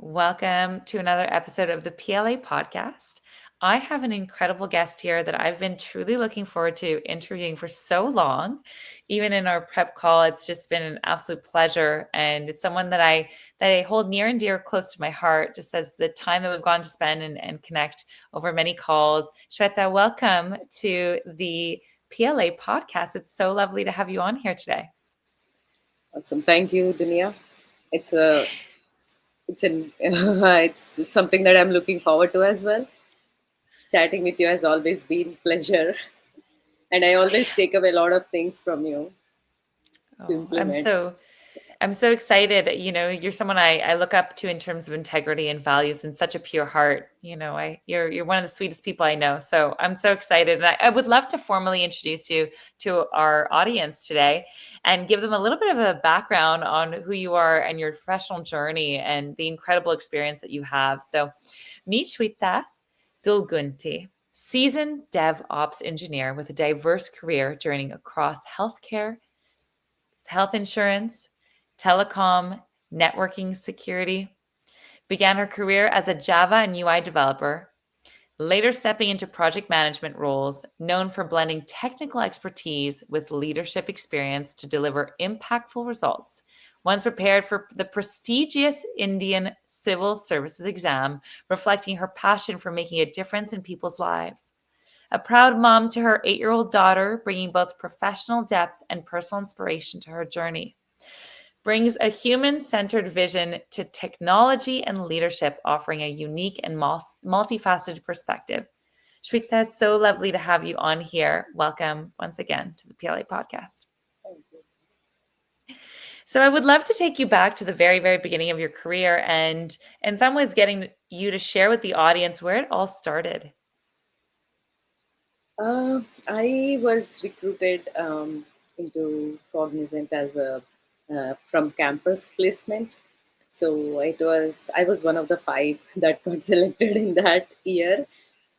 Welcome to another episode of the PLA podcast. I have an incredible guest here that I've been truly looking forward to interviewing for so long. Even in our prep call, it's just been an absolute pleasure, and it's someone that I hold near and dear, close to my heart. Just as the time that we've gone to spend and connect over many calls. Swetha, welcome to the PLA podcast. It's so lovely to have you on here today. Awesome. Thank you, Dunia. It's a it's something that I'm looking forward to as well. Chatting with you has always been pleasure, and I always take away a lot of things from you to Oh, implement. I'm so excited. You're someone I look up to in terms of integrity and values and such a pure heart. You're one of the sweetest people I know. So I'm so excited. And I would love to formally introduce you to our audience today and give them a little bit of a background on who you are and your professional journey and the incredible experience that you have. So meet Shweta Dulgunti, seasoned DevOps engineer with a diverse career journeying across healthcare, health insurance, telecom, networking security. Began her career as a Java and UI developer, later stepping into project management roles, known for blending technical expertise with leadership experience to deliver impactful results. Once prepared for the prestigious Indian Civil Services exam, reflecting her passion for making a difference in people's lives. A proud mom to her 8-year-old daughter, bringing both professional depth and personal inspiration to her journey. Brings a human centered vision to technology and leadership, offering a unique and multifaceted perspective. Shweta, it's so lovely to have you on here. Welcome once again to the PLA podcast. Thank you. So, I would love to take you back to the very, very beginning of your career and, in some ways, getting you to share with the audience where it all started. I was recruited into Cognizant as a from campus placements. So I was one of the five that got selected in that year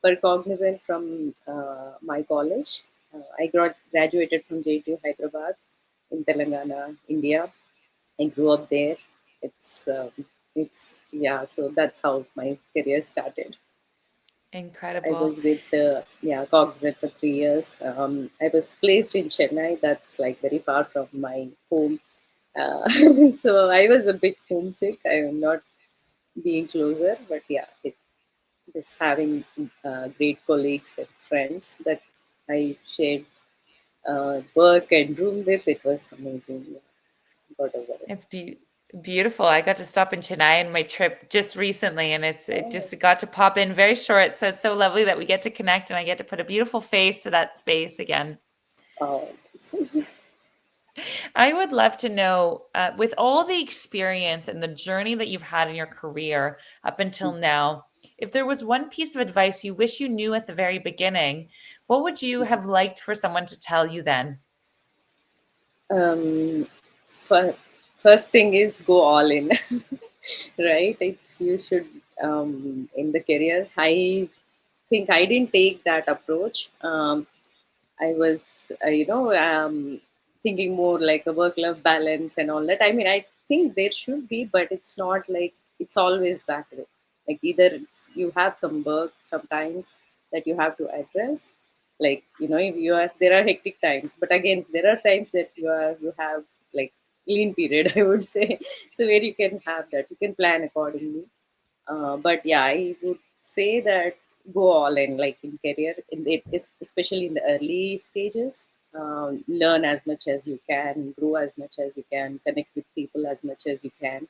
for Cognizant from my college. I graduated from JTU Hyderabad in Telangana, India. I grew up there. It's yeah. So that's how my career started. I Incredible. was with the Cognizant for 3 years. I was placed in Chennai. That's like very far from my home. So I was a bit homesick. I am not being closer, but just having great colleagues and friends that I shared work and room with. It was amazing. Yeah, got over it. It's beautiful. I got to stop in Chennai in my trip just recently, and it Oh, just got to pop in very short. So it's so lovely that we get to connect, and I get to put a beautiful face to that space again. oh, I would love to know, with all the experience and the journey that you've had in your career up until now, if there was one piece of advice you wish you knew at the very beginning, what would you have liked for someone to tell you then? um, fir- first thing is go all in. Right, it's you should in the career. I think I didn't take that approach. I was thinking more like a work life balance and all that. I mean, I think there should be, but it's not like it's always that way. Like either it's you have some work sometimes that you have to address, like if you are there are hectic times, but again there are times that you have like lean period, I would say. So where you can have that, you can plan accordingly. But yeah, I would say that go all in, like in career, in it is especially in the early stages. Learn as much as you can, grow as much as you can, connect with people as much as you can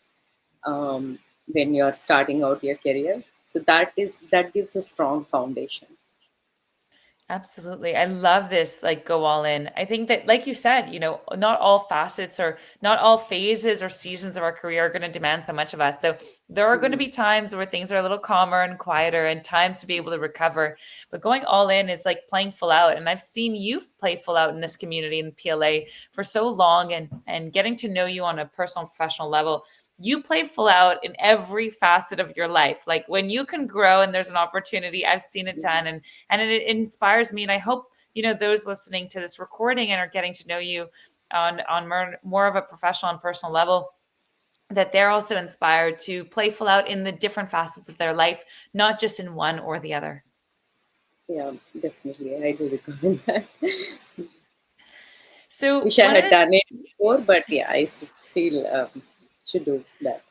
when you're starting out your career. So that gives a strong foundation. Absolutely. I love this, like go all in. I think that, like you said, not all facets or not all phases or seasons of our career are going to demand so much of us. So there are going to Mm, be times where things are a little calmer and quieter and times to be able to recover. But going all in is like playing full out. And I've seen you play full out in this community in PLA for so long and getting to know you on a personal and professional level. You play full out in every facet of your life. Like when you can grow and there's an opportunity, I've seen it done. And it inspires me, and I hope those listening to this recording and are getting to know you on more of a professional and personal level that they're also inspired to playful out in the different facets of their life, not just in one or the other. Yeah, definitely. I do recommend that. So Wish I one of had the done it before, but yeah, I just feel should do that.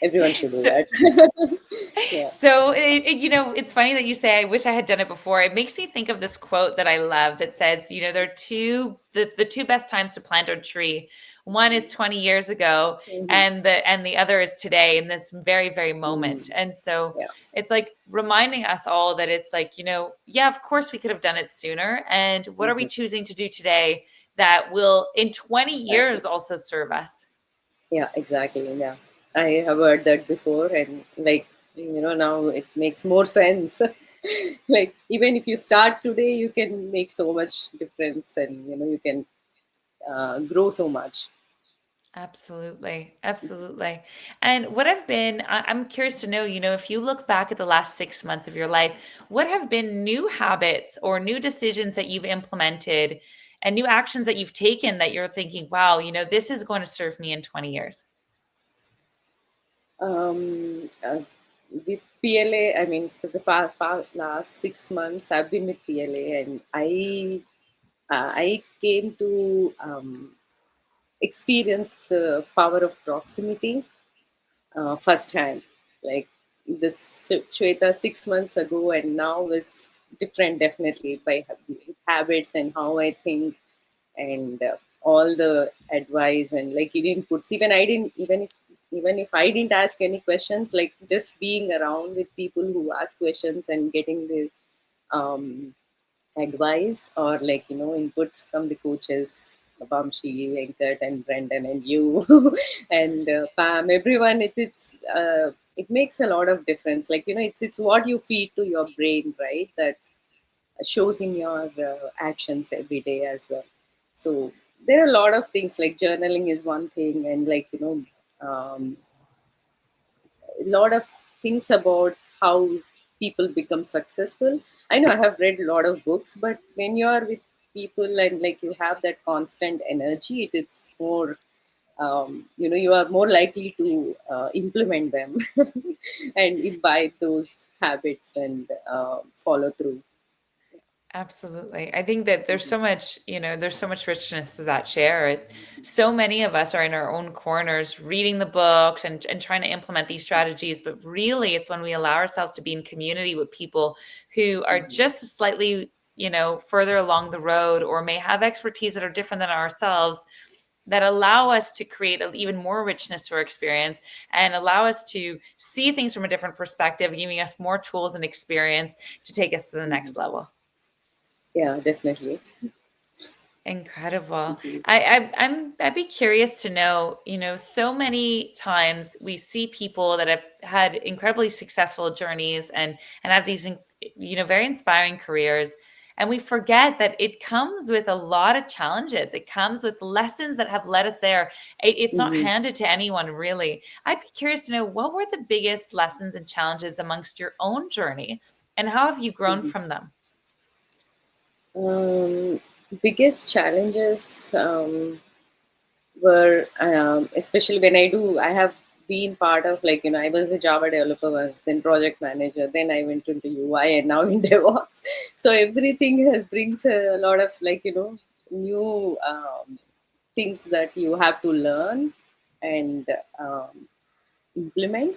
Everyone should do so that. Yeah. So it's funny that you say I wish I had done it before. It makes me think of this quote that I love that says, there are the two best times to plant a tree. One is 20 years ago, Hmm. and the other is today in this very, very moment. Hmm. And so Yeah. it's like reminding us all that it's like, yeah, of course we could have done it sooner. And what are we Hmm. choosing to do today that will in 20 Exactly. years also serve us? Yeah, exactly. Yeah. I have heard that before, and like, now it makes more sense. Like, even if you start today, you can make so much difference, and you can grow so much. Absolutely. Absolutely. And I'm curious to know, if you look back at the last 6 months of your life, what have been new habits or new decisions that you've implemented and new actions that you've taken that you're thinking, wow, this is going to serve me in 20 years? Um, uh, with PLA, I mean, for the last 6 months, I've been with PLA, and I came to experience the power of proximity firsthand. Like this Shweta 6 months ago, and now is different, definitely, by habits and how I think, and all the advice and like inputs. Even if I didn't ask any questions, like just being around with people who ask questions and getting the um, advice, or like inputs from the coaches, Bamshi, Venkat, and Brendan, and you, and Pam, everyone. It makes a lot of difference. Like it's what you feed to your brain, right? That shows in your actions every day as well. So there are a lot of things, like journaling is one thing, and like a lot of things about how people become successful. I know I have read a lot of books, but when you are with people and like you have that constant energy, it's more, you are more likely to implement them and imbibe those habits and follow through. Absolutely. I think that Mhm. there's so much richness to that share. So many of us are in our own corners reading the books and trying to implement these strategies. But really, it's when we allow ourselves to be in community with people who are Mhm. just slightly, further along the road or may have expertise that are different than ourselves that allow us to create even more richness to our experience and allow us to see things from a different perspective, giving us more tools and experience to take us to the Mhm. next level. Yeah, definitely. Incredible. Mhm. I'd be curious to know, so many times we see people that have had incredibly successful journeys and have these very inspiring careers. And we forget that it comes with a lot of challenges. It comes with lessons that have led us there. It's not Mhm. handed to anyone, really. I'd be curious to know what were the biggest lessons and challenges amongst your own journey, and how have you grown Mhm. from them? Um, Biggest challenges were, especially when I have been part of, like I was a Java developer once, then project manager, then I went into UI, and now in DevOps. So everything has brings a lot of, like new things that you have to learn and um, implement.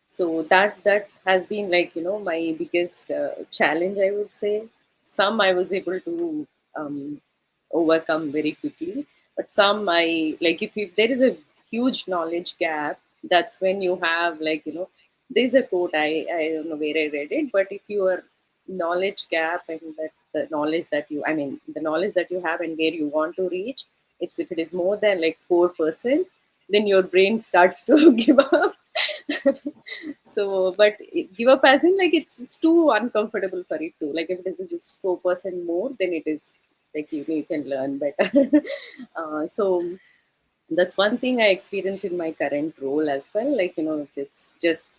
So that has been, like my biggest challenge, I would say. Some I was able to um, overcome very quickly, but some I, like, if there is a huge knowledge gap, that's when you have, like there's a quote, I don't know where I read it, but if your knowledge gap and that the knowledge that you, I mean, the knowledge that you have and where you want to reach, it's, if it is more than like 4%, then your brain starts to give up. So, but give up as in, like it's too uncomfortable for it to, like if it is just 4% more, then it is like you can learn better. So that's one thing I experience in my current role as well. Like it's just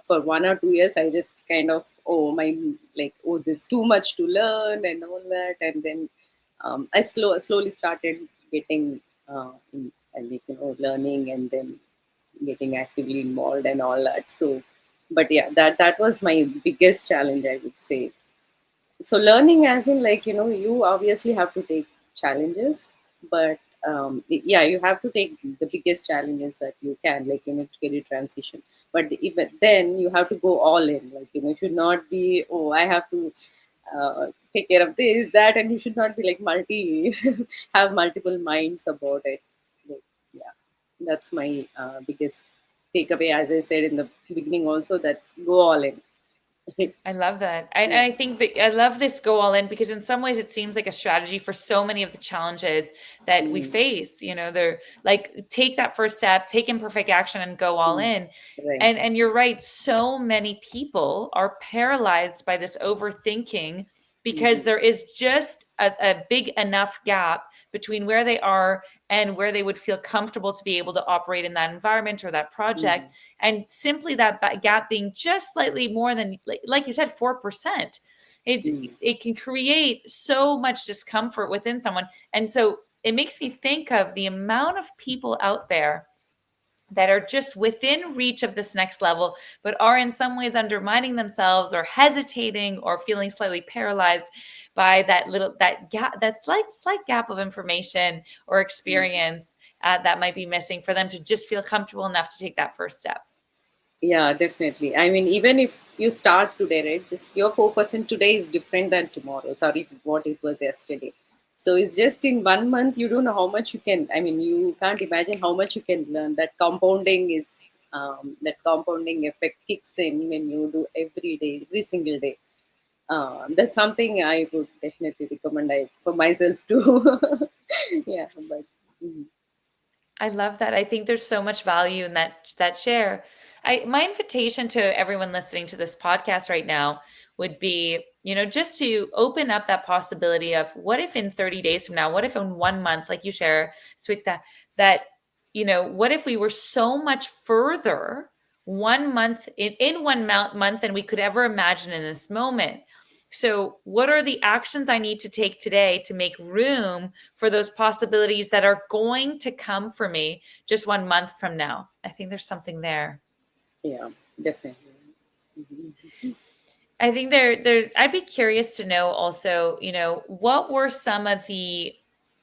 for 1 or 2 years, I just kind of, oh my, like, oh, there's too much to learn and all that, and then I slowly started getting like learning, and then getting actively involved and all that. So, but yeah, that was my biggest challenge, I would say. So learning, as in, like, you obviously have to take challenges, but yeah, you have to take the biggest challenges that you can, like, career transition. But even then, you have to go all in. Like, you should not be, oh, I have to take care of this, that, and you should not be like multi, have multiple minds about it. Like, yeah, that's my biggest takeaway. As I said in the beginning, also, that's go all in. I love that. And Yeah. I think that I love this go all in because in some ways it seems like a strategy for so many of the challenges that we Mm. face. They're like take that first step, take imperfect action and go all Mm. in. Right. And you're right, so many people are paralyzed by this overthinking because Mhm. there is just a big enough gap between where they are and where they would feel comfortable to be able to operate in that environment or that project, Mhm. and simply that gap being just slightly more than, like you said, 4%, it's Mm. it can create so much discomfort within someone. And so it makes me think of the amount of people out there that are just within reach of this next level, but are in some ways undermining themselves or hesitating or feeling slightly paralyzed by that gap, that slight gap of information or Mm. experience that might be missing for them to just feel comfortable enough to take that first step. Yeah, definitely. I mean, even if you start today, right, just your 4% today is different than tomorrow. Sorry, what it was yesterday. So it's just in 1 month, you don't know how much you can. I mean, you can't imagine how much you can learn. That compounding effect kicks in when you do every day, every single day. That's something I would definitely recommend for myself too. Yeah, but mhm. I love that. I think there's so much value in that share. My invitation to everyone listening to this podcast right now would be, just to open up that possibility of what if in 30 days from now, what if in 1 month, like you share, Swetha, that, what if we were so much further 1 month in 1 month than we could ever imagine in this moment. So, what are the actions I need to take today to make room for those possibilities that are going to come for me just 1 month from now? I think there's something there. Yeah, definitely. Mhm. I think I'd be curious to know also, what were some of the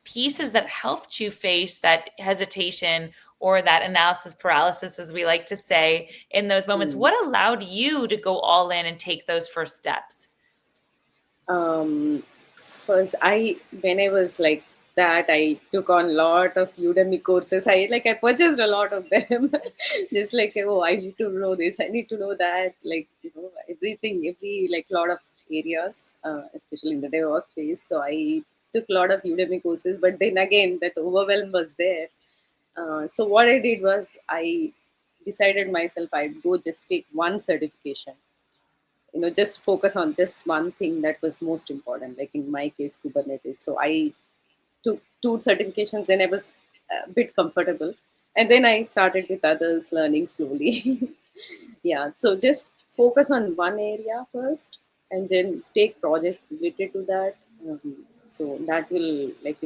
pieces that helped you face that hesitation or that analysis paralysis, as we like to say, in those moments? Mm. What allowed you to go all in and take those first steps? um First, when I was like that, I took on a lot of Udemy courses. I purchased a lot of them. Just like, oh, I need to know this, I need to know that, like, everything, every, like, lot of areas, especially in the DevOps space. So I took a lot of Udemy courses, but then again that overwhelm was there. So what I did was, I decided myself I'd go just take one certification, just focus on just one thing that was most important, like in my case, Kubernetes. So I took two certifications, then I was a bit comfortable, and then I started with others, learning slowly. Yeah, so just focus on one area first, and then take projects related to that. So that will, like,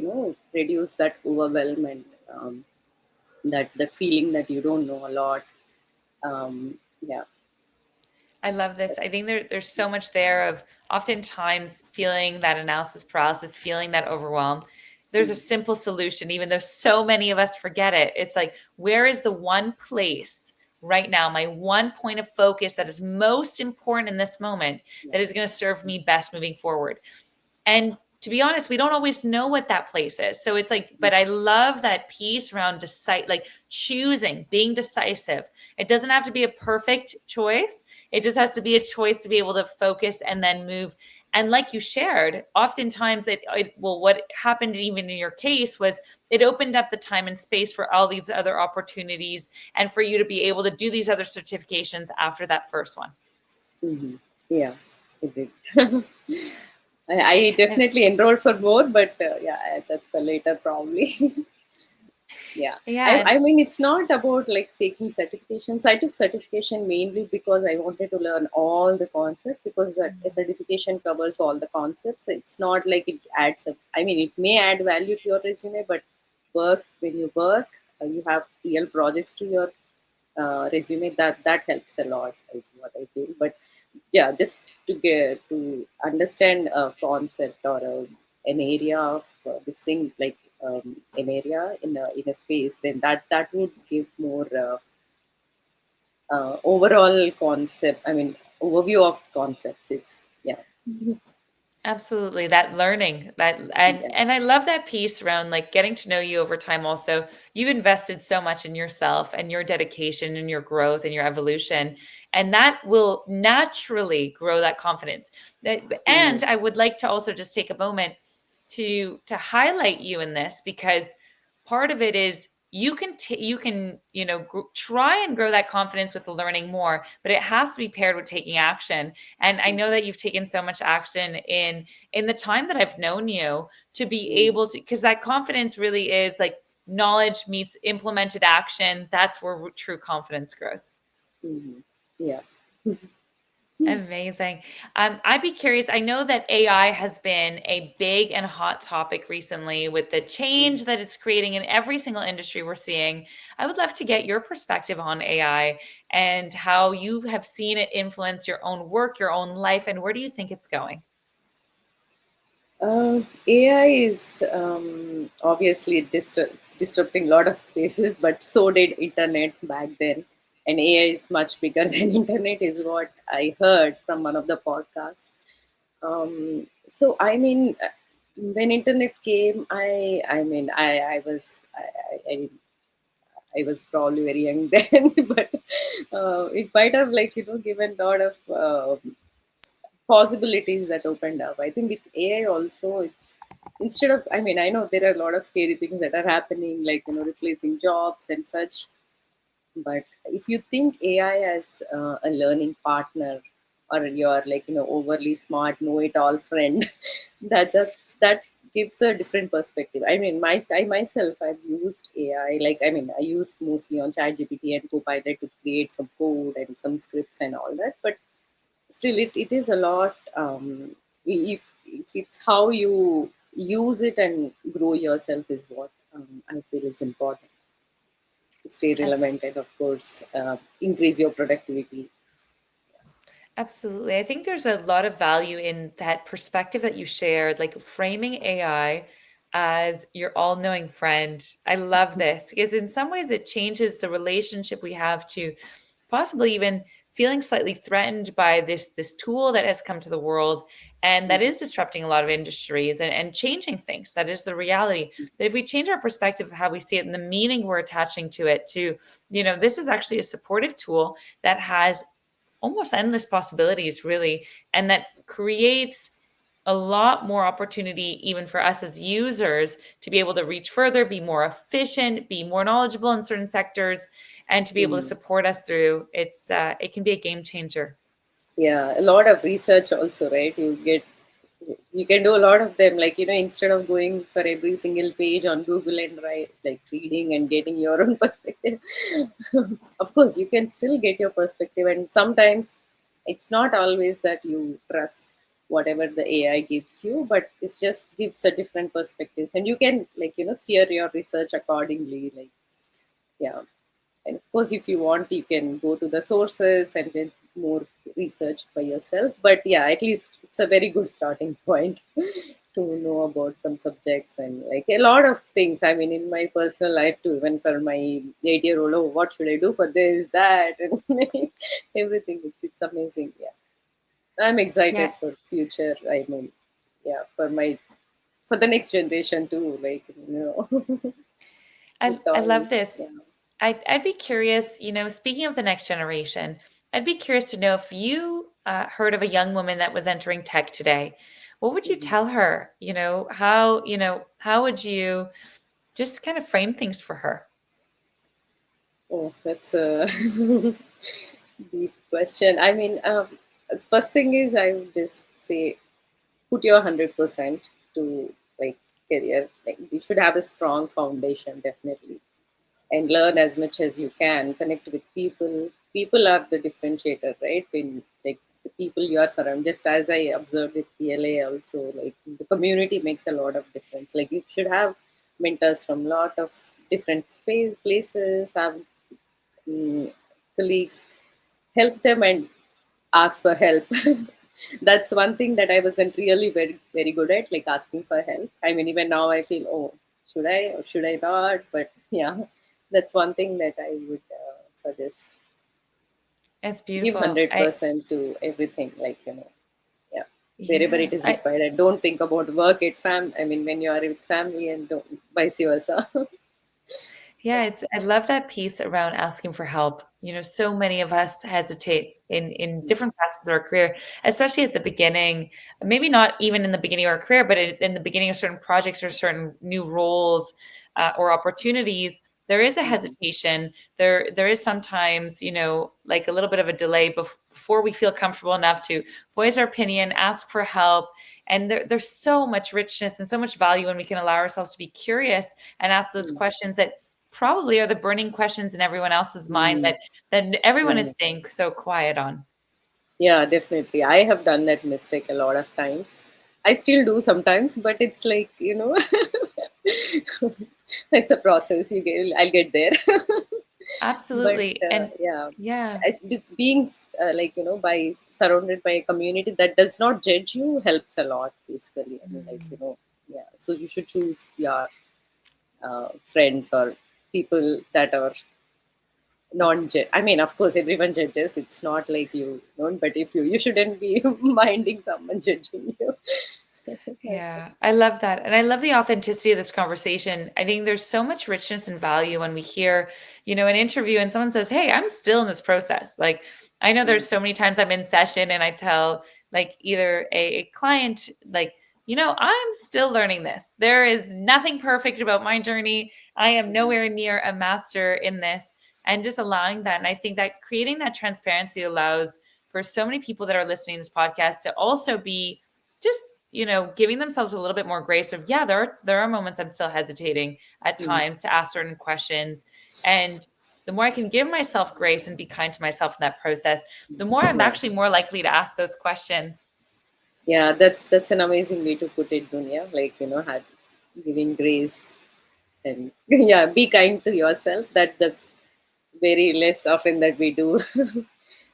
reduce that overwhelm, and that feeling that you don't know a lot. Yeah. I love this. I think there's so much there of oftentimes feeling that analysis paralysis, feeling that overwhelm. There's a Mhm. simple solution, even though so many of us forget it. It's like, where is the one place right now, my one point of focus that is most important in this moment that is going to serve me best moving forward? And to be honest, we don't always know what that place is. So it's like, but I love that piece around like choosing, being decisive. It doesn't have to be a perfect choice. It just has to be a choice to be able to focus and then move. And like you shared, oftentimes what happened even in your case was it opened up the time and space for all these other opportunities and for you to be able to do these other certifications after that first one. Mhm. Yeah, it did. I definitely enrolled for more, but yeah, that's the later probably. Yeah, I, Yeah. I mean, it's not about like taking certifications. I took certification mainly because I wanted to learn all the concepts, because a certification covers all the concepts. It's not like it adds up. I mean, it may add value to your resume, but when you work, you have real projects to your resume, that helps a lot is what I feel. But yeah, just to get to understand a concept or an area of this thing, like an area in a space, then that would give more overall concept. I mean, overview of concepts. It's yeah. Absolutely, that learning, that Yeah. and I love that piece around like getting to know you over time also. You've invested so much in yourself and your dedication and your growth and your evolution, and that will naturally grow that confidence. Mm, And I would like to also just take a moment to highlight you in this, because part of it is you can try and grow that confidence with learning more, but it has to be paired with taking action. And I know mm, that you've taken so much action in the time that I've known you, to be mm, able to, because that confidence really is like knowledge meets implemented action. That's where true confidence grows. mm. Yeah. Amazing. I'd be curious. I know that AI has been a big and hot topic recently with the Mm. change that it's creating in every single industry we're seeing. I would love to get your perspective on AI and how you have seen it influence your own work, your own life, and where do you think it's going? AI is obviously disrupting a lot of spaces, but so did internet back then. And AI is much bigger than internet, is what I heard from one of the podcasts. So I mean, when internet came, I was probably very young then, but it might have given a lot of possibilities that opened up. I think with AI also, it's instead of, I mean, I know there are a lot of scary things that are happening, like replacing jobs and such. But if you think AI as a learning partner, or your overly smart know-it-all friend, that gives a different perspective. I mean, I myself, I've used AI. Like, I mean, I used mostly on ChatGPT and Copilot to create some code and some scripts and all that. But still, it is a lot. If it's how you use it and grow yourself is what I feel is important to stay relevant, and of course increase your productivity. Absolutely. I think there's a lot of value in that perspective that you shared, like framing AI as your all-knowing friend. I love this because in some ways it changes the relationship we have to possibly even feeling slightly threatened by this tool that has come to the world and that is disrupting a lot of industries and changing things. That is the reality. That if we change our perspective of how we see it and the meaning we're attaching to it, to, this is actually a supportive tool that has almost endless possibilities, really, and that creates a lot more opportunity even for us as users to be able to reach further, be more efficient, be more knowledgeable in certain sectors, and to be able to Mm. support us through. It can be a game changer. Yeah, a lot of research also, right? You can do a lot of them, like instead of going for every single page on Google and reading and getting your own perspective. Of course you can still get your perspective, and sometimes it's not always that you trust whatever the AI gives you, but it just gives a different perspectives, and you can steer your research accordingly, like, yeah. And of course, if you want, you can go to the sources and get more research by yourself. But yeah, at least it's a very good starting point to know about some subjects and like a lot of things. I mean, in my personal life too, even for my 8-year-old, oh, what should I do for this, that, and everything. It's amazing. Yeah, I'm Yeah, excited for future. I mean, yeah, for the next generation too. Like I with I all, love this. yeah. I'd be curious, speaking of the next generation, I'd be curious to know if you heard of a young woman that was entering tech today. What would you Mhm. tell her? How would you just kind of frame things for her? Oh, that's a deep question. I mean, first thing is I would just say put your 100% to like career. Like you should have a strong foundation, definitely, and learn as much as you can. Connect with people. People are the differentiator, right? When like the people you are surrounded. Just as I observed with PLA, also like the community makes a lot of difference. Like you should have mentors from lot of different space places. Have colleagues, help them and ask for help. That's one thing that I wasn't really very good at, like asking for help. I mean, even now I feel, oh, should I or should I not? But yeah, that's one thing that I would suggest. It's Give beautiful. hundred I percent to everything, like yeah, wherever Yeah. it is I required. And don't think about work at I mean, when you are with family, and don't vice versa. Yeah, I love that piece around asking for help. So many of us hesitate in different facets of our career, especially at the beginning. Maybe not even in the beginning of our career, but in the beginning of certain projects or certain new roles or opportunities. There is a Mhm. hesitation. There is sometimes, like a little bit of a delay before we feel comfortable enough to voice our opinion, ask for help. And there's so much richness and so much value when we can allow ourselves to be curious and ask those Mm. questions that probably are the burning questions in everyone else's mind Mm. that everyone Yeah. is staying so quiet on. Yeah, definitely. I have done that mistake a lot of times. I still do sometimes, but it's like, it's a process. I'll get there. But Absolutely. And yeah, yeah. it's being like, by surrounded by a community that does not judge you helps a lot, basically. I mean, like, Mm. yeah. So you should choose your friends or people that are non I mean, of course, everyone judges. It's not like you don't, but if you shouldn't be minding someone judging you. That's it. Yeah, I love that. And I love the authenticity of this conversation. I think there's so much richness and value when we hear, an interview and someone says, "Hey, I'm still in this process." Like, I know there's Mm, so many times I'm in session and I tell like either a client, like, I'm still learning this. There is nothing perfect about my journey. I am mm, nowhere near a master in this. And just allowing that. And I think that creating that transparency allows for so many people that are listening to this podcast to also be just giving themselves a little bit more grace of, yeah, there are moments I'm still hesitating at mm. times to ask certain questions. And the more I can give myself grace and be kind to myself in that process, the more I'm Yeah, actually more likely to ask those questions. yeah, that's an amazing way to put it, Dunya. Like, had giving grace and yeah, be kind to yourself. That's very less often that we do,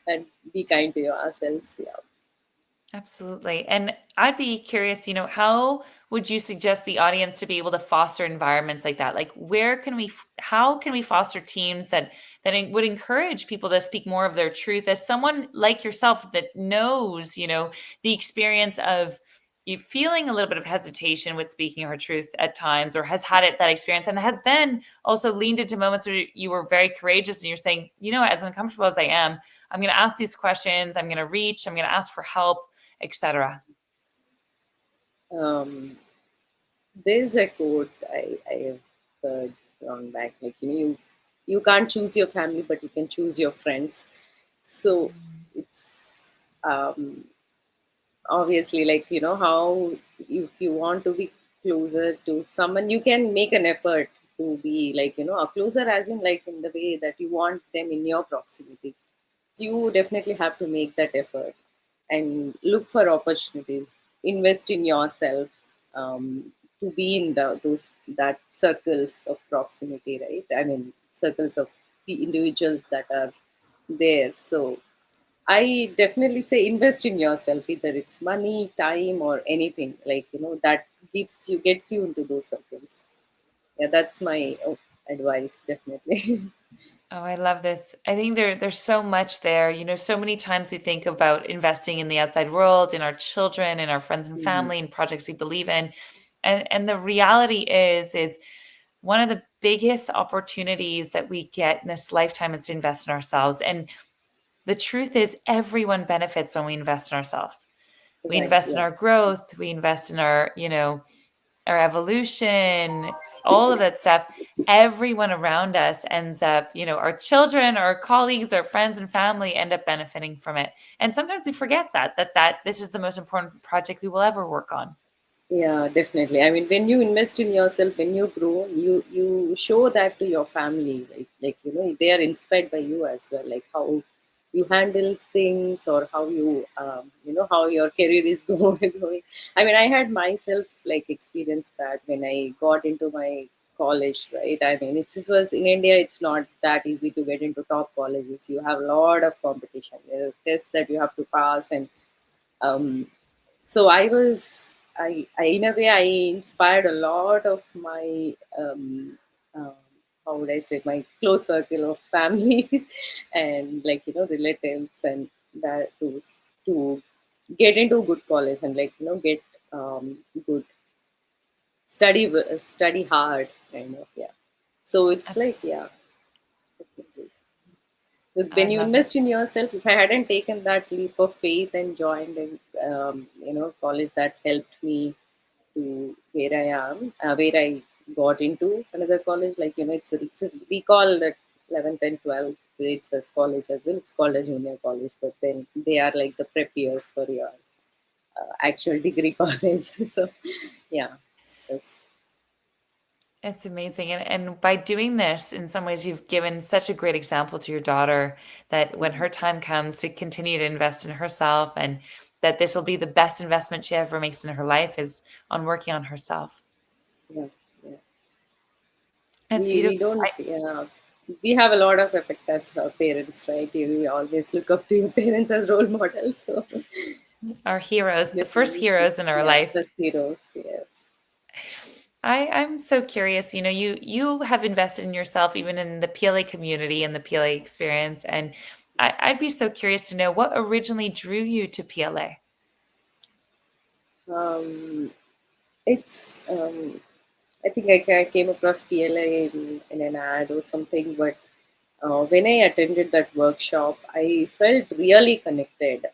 and be kind to yourselves. Yeah. Absolutely. And I'd be curious, how would you suggest the audience to be able to foster environments like that? Like how can we foster teams that would encourage people to speak more of their truth as someone like yourself that knows, the experience of you feeling a little bit of hesitation with speaking her truth at times or has had that experience and has then also leaned into moments where you were very courageous and you're saying, as uncomfortable as I am, I'm going to ask these questions, I'm going to reach, I'm going to ask for help, etc. Um, there's a quote I have heard long back, like, you can't choose your family, but you can choose your friends. So it's um, obviously, like, how, if you want to be closer to someone, you can make an effort to be, like, a closer, as in, like, in the way that you want them in your proximity. You definitely have to make that effort and look for opportunities, invest in yourself, to be in those that circles of proximity, right? I mean, circles of the individuals that are there. So I definitely say invest in yourself, either it's money, time, or anything, like, that gets you into those circles. Yeah, that's my advice, definitely. Oh, I love this. I think there's so much there. So many times we think about investing in the outside world, in our children, in our friends and Mhm. family, and projects we believe in. And the reality is one of the biggest opportunities that we get in this lifetime is to invest in ourselves. And the truth is everyone benefits when we invest in ourselves. We Right, invest in yeah. our growth, we invest in our evolution, all of that stuff. Everyone around us ends up, our children, our colleagues, our friends and family end up benefiting from it. And sometimes we forget that this is the most important project we will ever work on. Yeah, definitely. I mean, when you invest in yourself, when you grow, you show that to your family. Like, they are inspired by you as well. Like how you handle things, or how how your career is going. I mean, I had myself like experienced that when I got into my college, right? I mean, it was in India. It's not that easy to get into top colleges. You have a lot of competition. There are tests that you have to pass, and um, so I in a way I inspired a lot of my how would I say, my close circle of family and, like, relatives, and that to get into good college, and, like, get good study hard, kind of, yeah. So it's like, Abs- yeah, definitely. When I you love it. invest in yourself, if I hadn't taken that leap of faith and joined a college that helped me to where I am, where I got into another college, like, we call that 11th and 12th grades as college as well. It's called a junior college, but then they are like the prep years for your actual degree college. So yeah, yes. It's amazing. And by doing this, in some ways, you've given such a great example to your daughter that when Mhm. her time comes to continue to invest in herself, and that this will be the best investment she ever makes in her life is on working on herself. Yeah, yeah. It's We beautiful. don't, yeah, we have a lot of effect as parents, right? You always look up to your parents as role models. So Our heroes, the first definitely, heroes in our yeah, life. the heroes, yes. I'm so curious. You have invested in yourself, even in the PLA community and the PLA experience. And I'd be so curious to know what originally drew you to PLA. Um, it's I think I came across PLA in an ad or something, but when I attended that workshop, I felt really connected.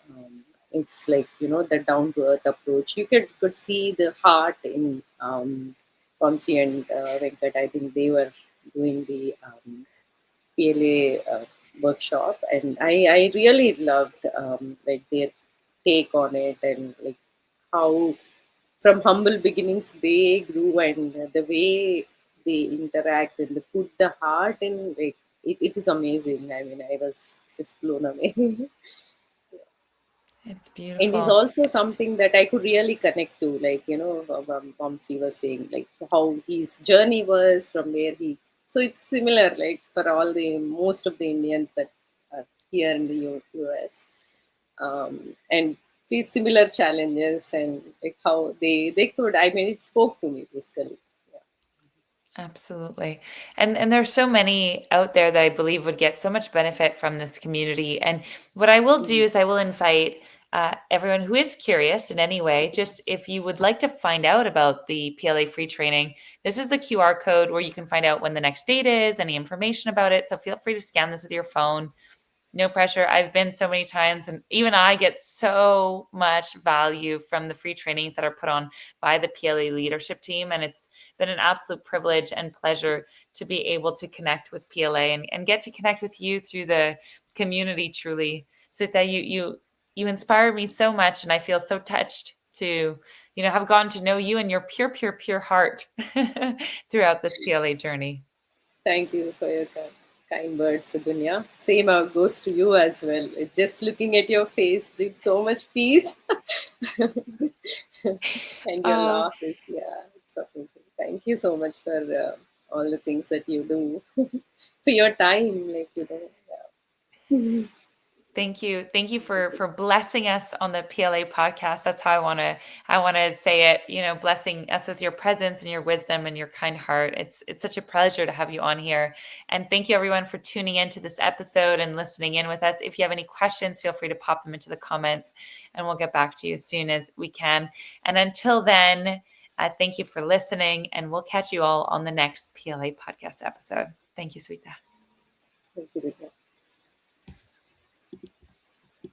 It's like, the down to earth approach. You could see the heart in Vamsi and Venkat. I think they were doing the PLA workshop, and I really loved like their take on it, and like how from humble beginnings they grew, and the way they interact and they put the heart in, like, it is amazing. I mean, I was just blown away. It's And it's beautiful. also something that I could really connect to, like, Vamsi was saying, like, how his journey was from where he. So it's similar, like, for all the most of the Indians that are here in the US, and these similar challenges, and like how they could. I mean, it spoke to me basically. Yeah. Absolutely. And there's so many out there that I believe would get so much benefit from this community. And what I will do Mhm. is I will invite everyone who is curious in any way, just if you would like to find out about the PLA free training, this is the QR code where you can find out when the next date is, any information about it. So feel free to scan this with your phone. No pressure. I've been so many times, and even I get so much value from the free trainings that are put on by the PLA leadership team. And it's been an absolute privilege and pleasure to be able to connect with PLA and get to connect with you through the community truly. Swetha, you inspire me so much, and I feel so touched to, have gotten to know you and your pure, pure, pure heart throughout this PLA journey. Thank you for your kind words, Dunya. Same goes to you as well. Just looking at your face brings so much peace, and your Oh, laugh is, yeah, it's amazing. Thank you so much for all the things that you do, for your time, like, yeah. thank you. Thank you for blessing us on the PLA podcast. That's how I want to say it, blessing us with your presence and your wisdom and your kind heart. It's such a pleasure to have you on here. And thank you everyone for tuning into this episode and listening in with us. If you have any questions, feel free to pop them into the comments and we'll get back to you as soon as we can. And until then, thank you for listening, and we'll catch you all on the next PLA podcast episode. Thank you, Sweeta. Thank you, Dunya.